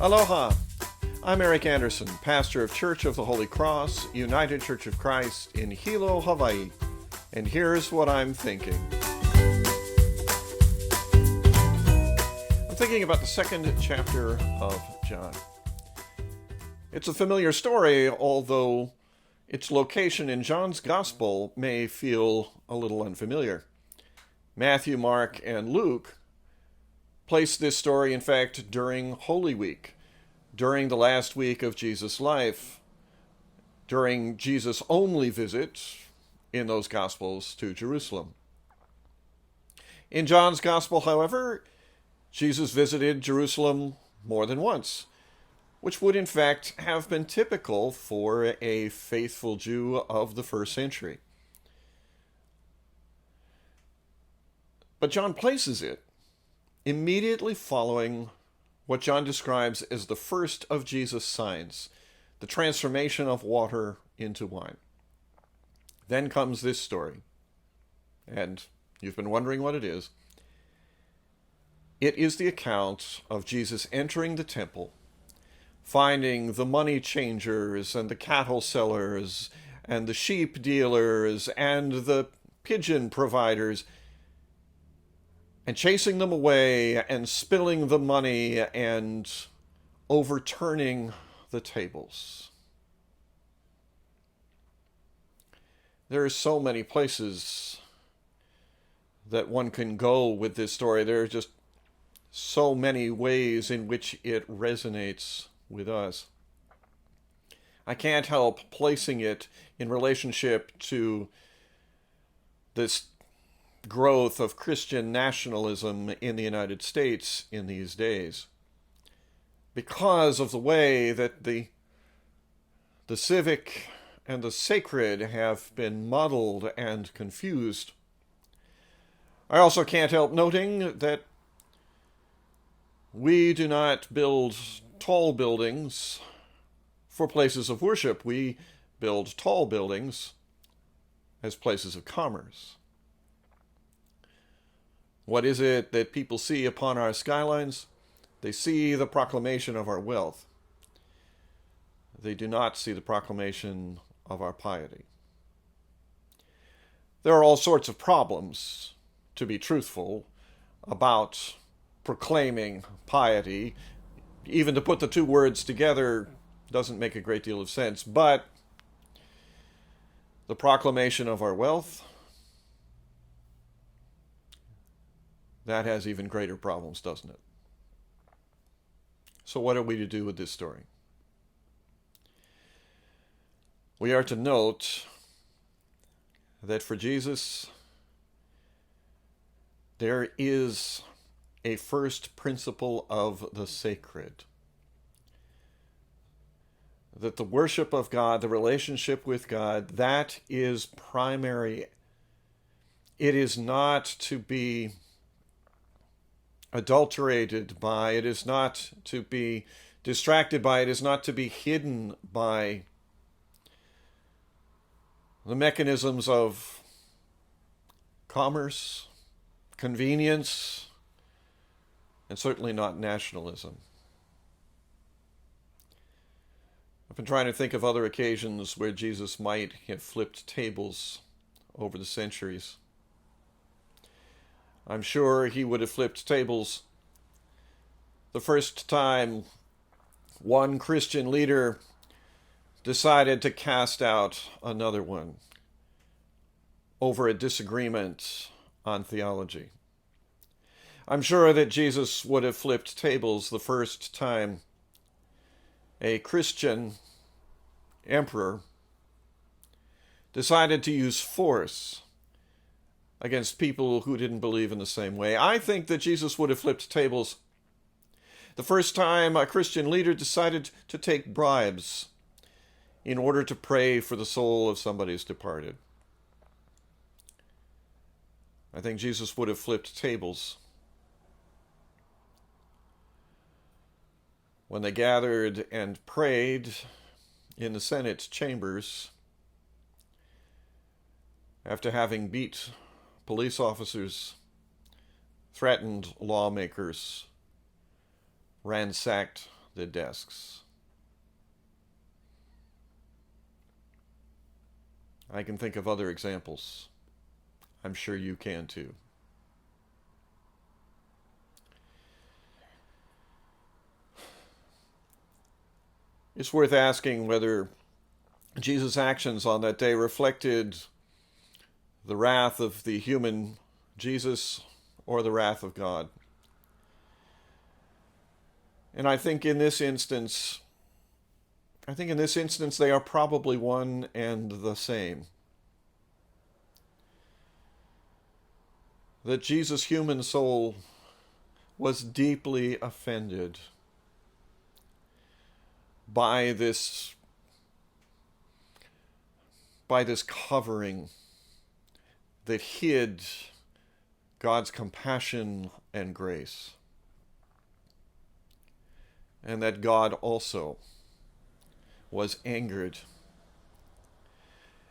Aloha! I'm Eric Anderson, pastor of Church of the Holy Cross, United Church of Christ in Hilo, Hawaii. And here's what I'm thinking. I'm thinking about the second chapter of John. It's a familiar story, although its location in John's Gospel may feel a little unfamiliar. Matthew, Mark, and Luke place this story, in fact, during Holy Week, during the last week of Jesus' life, during Jesus' only visit in those Gospels to Jerusalem. In John's Gospel, however, Jesus visited Jerusalem more than once, which would in fact have been typical for a faithful Jew of the first century. But John places it immediately following what John describes as the first of Jesus' signs, the transformation of water into wine. Then comes this story, and you've been wondering what it is. It is the account of Jesus entering the temple, finding the money changers and the cattle sellers and the sheep dealers and the pigeon providers, and chasing them away and spilling the money and overturning the tables. There are so many places that one can go with this story. There are just so many ways in which it resonates with us. I can't help placing it in relationship to this growth of Christian nationalism in the United States in these days, because of the way that the civic and the sacred have been muddled and confused. I also can't help noting that we do not build tall buildings for places of worship. We build tall buildings as places of commerce. What is it that people see upon our skylines? They see the proclamation of our wealth. They do not see the proclamation of our piety. There are all sorts of problems, to be truthful, about proclaiming piety. Even to put the two words together doesn't make a great deal of sense, but the proclamation of our wealth, that has even greater problems, doesn't it? So what are we to do with this story? We are to note that for Jesus, there is a first principle of the sacred. That the worship of God, the relationship with God, that is primary. It is not to be adulterated by, it is not to be distracted by, it is not to be hidden by the mechanisms of commerce, convenience, and certainly not nationalism. I've been trying to think of other occasions where Jesus might have flipped tables over the centuries. I'm sure he would have flipped tables the first time one Christian leader decided to cast out another one over a disagreement on theology. I'm sure that Jesus would have flipped tables the first time a Christian emperor decided to use force against people who didn't believe in the same way. I think that Jesus would have flipped tables the first time a Christian leader decided to take bribes in order to pray for the soul of somebody who's departed. I think Jesus would have flipped tables when they gathered and prayed in the Senate chambers after having beat police officers, threatened lawmakers, ransacked the desks. I can think of other examples. I'm sure you can too. It's worth asking whether Jesus' actions on that day reflected the wrath of the human Jesus or the wrath of God. And I think in this instance they are probably one and the same. That Jesus' human soul was deeply offended by this covering that hid God's compassion and grace. And that God also was angered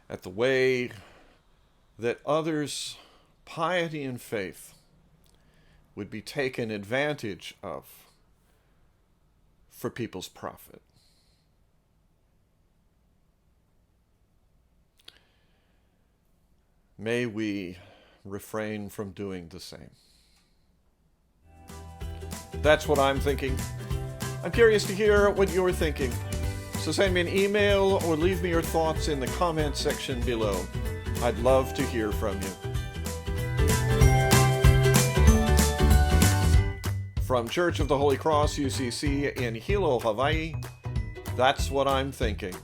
at the way that others' piety and faith would be taken advantage of for people's profit. May we refrain from doing the same. That's what I'm thinking. I'm curious to hear what you're thinking. So send me an email or leave me your thoughts in the comments section below. I'd love to hear from you. From Church of the Holy Cross, UCC in Hilo, Hawaii, that's what I'm thinking.